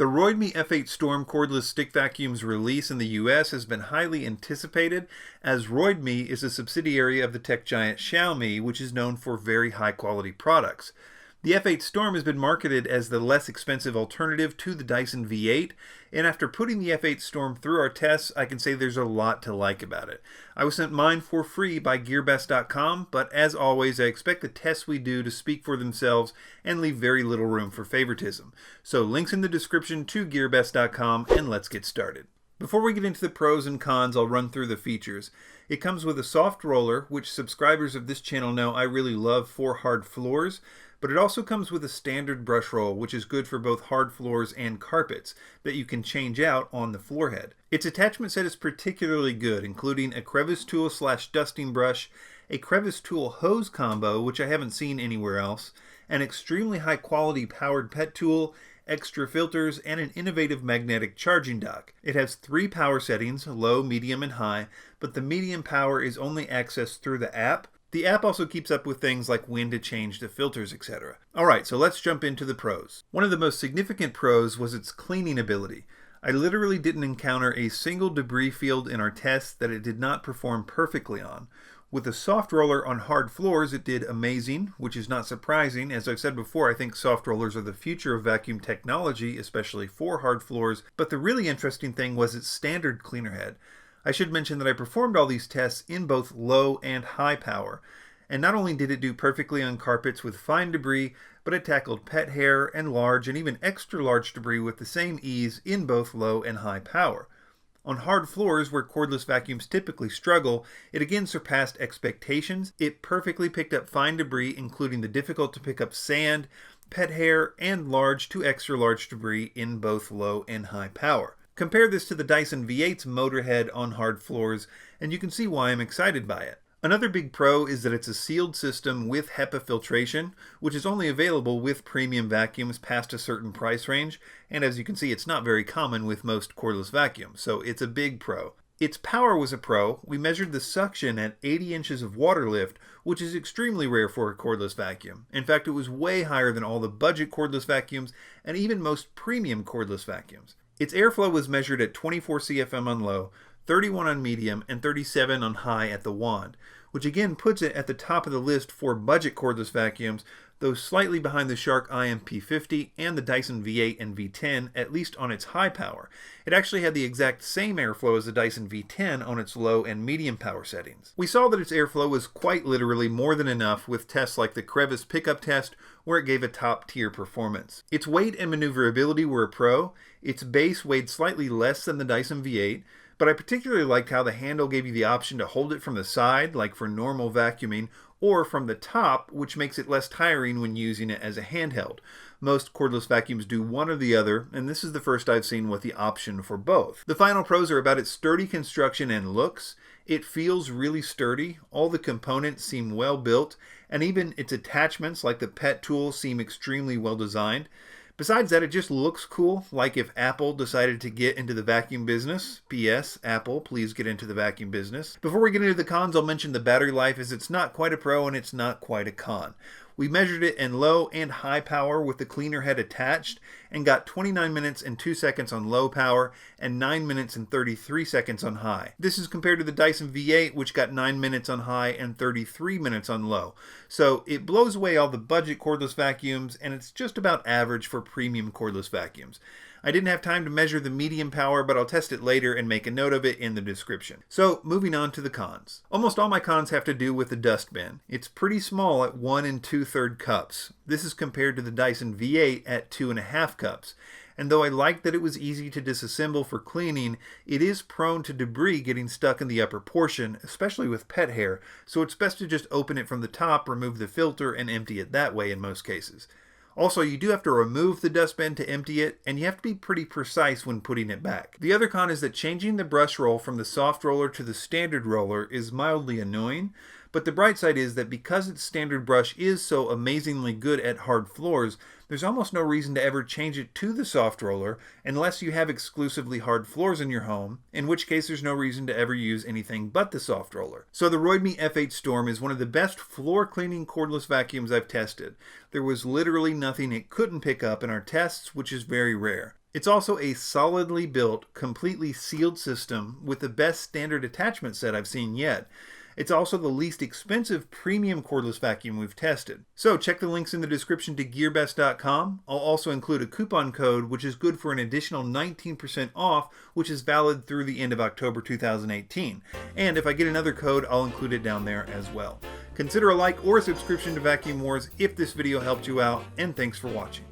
The Roidmi F8 Storm cordless stick vacuum's release in the US has been highly anticipated, as Roidmi is a subsidiary of the tech giant Xiaomi, which is known for very high quality products. The F8 Storm has been marketed as the less expensive alternative to the Dyson V8, and after putting the F8 Storm through our tests, I can say there's a lot to like about it. I was sent mine for free by GearBest.com, but as always, I expect the tests we do to speak for themselves and leave very little room for favoritism. So links in the description to GearBest.com, and let's get started. Before we get into the pros and cons, I'll run through the features. It comes with a soft roller, which subscribers of this channel know I really love for hard floors, but it also comes with a standard brush roll, which is good for both hard floors and carpets, that you can change out on the floor head. Its attachment set is particularly good, including a crevice tool / dusting brush, a crevice tool hose combo, which I haven't seen anywhere else, an extremely high quality powered pet tool, extra filters, and an innovative magnetic charging dock. It has 3 power settings, low, medium, and high, but the medium power is only accessed through the app. The app also keeps up with things like when to change the filters, etc. Alright, so let's jump into the pros. One of the most significant pros was its cleaning ability. I literally didn't encounter a single debris field in our tests that it did not perform perfectly on. With a soft roller on hard floors, it did amazing, which is not surprising. As I've said before, I think soft rollers are the future of vacuum technology, especially for hard floors. But the really interesting thing was its standard cleaner head. I should mention that I performed all these tests in both low and high power. And not only did it do perfectly on carpets with fine debris, but it tackled pet hair and large and even extra large debris with the same ease in both low and high power. On hard floors where cordless vacuums typically struggle, it again surpassed expectations. It perfectly picked up fine debris, including the difficult to pick up sand, pet hair, and large to extra large debris in both low and high power. Compare this to the Dyson V8's motor head on hard floors, and you can see why I'm excited by it. Another big pro is that it's a sealed system with HEPA filtration, which is only available with premium vacuums past a certain price range, and as you can see, it's not very common with most cordless vacuums, so it's a big pro. Its power was a pro. We measured the suction at 80 inches of water lift, which is extremely rare for a cordless vacuum. In fact, it was way higher than all the budget cordless vacuums and even most premium cordless vacuums. Its airflow was measured at 24 CFM on low, 31 on medium, and 37 on high at the wand, which again puts it at the top of the list for budget cordless vacuums, though slightly behind the Shark IMP50 and the Dyson V8 and V10, at least on its high power. It actually had the exact same airflow as the Dyson V10 on its low and medium power settings. We saw that its airflow was quite literally more than enough with tests like the crevice pickup test, where it gave a top-tier performance. Its weight and maneuverability were a pro. Its base weighed slightly less than the Dyson V8, but I particularly liked how the handle gave you the option to hold it from the side, like for normal vacuuming, or from the top, which makes it less tiring when using it as a handheld. Most cordless vacuums do one or the other, and this is the first I've seen with the option for both. The final pros are about its sturdy construction and looks. It feels really sturdy, all the components seem well built, and even its attachments like the pet tool seem extremely well designed. Besides that, it just looks cool, like if Apple decided to get into the vacuum business. P.S. Apple, please get into the vacuum business. Before we get into the cons, I'll mention the battery life, as it's not quite a pro and it's not quite a con. We measured it in low and high power with the cleaner head attached and got 29 minutes and 2 seconds on low power and 9 minutes and 33 seconds on high. This is compared to the Dyson V8, which got 9 minutes on high and 33 minutes on low. So it blows away all the budget cordless vacuums, and it's just about average for premium cordless vacuums. I didn't have time to measure the medium power, but I'll test it later and make a note of it in the description. So, moving on to the cons. Almost all my cons have to do with the Dustbin. It's pretty small at 1 2/3 cups. This is compared to the Dyson V8 at 2.5 cups. And though I liked that it was easy to disassemble for cleaning, it is prone to debris getting stuck in the upper portion, especially with pet hair, so it's best to just open it from the top, remove the filter, and empty it that way in most cases. Also, you do have to remove the dustbin to empty it, and you have to be pretty precise when putting it back. The other con is that changing the brush roll from the soft roller to the standard roller is mildly annoying, but the bright side is that because its standard brush is so amazingly good at hard floors, there's almost no reason to ever change it to the soft roller unless you have exclusively hard floors in your home, in which case there's no reason to ever use anything but the soft roller. So the Roidmi F8 Storm is one of the best floor cleaning cordless vacuums I've tested. There was literally nothing it couldn't pick up in our tests, which is very rare. It's also a solidly built, completely sealed system with the best standard attachment set I've seen yet. It's also the least expensive premium cordless vacuum we've tested. So check the links in the description to gearbest.com. I'll also include a coupon code which is good for an additional 19% off, which is valid through the end of October 2018. And if I get another code, I'll include it down there as well. Consider a like or a subscription to Vacuum Wars if this video helped you out, and thanks for watching.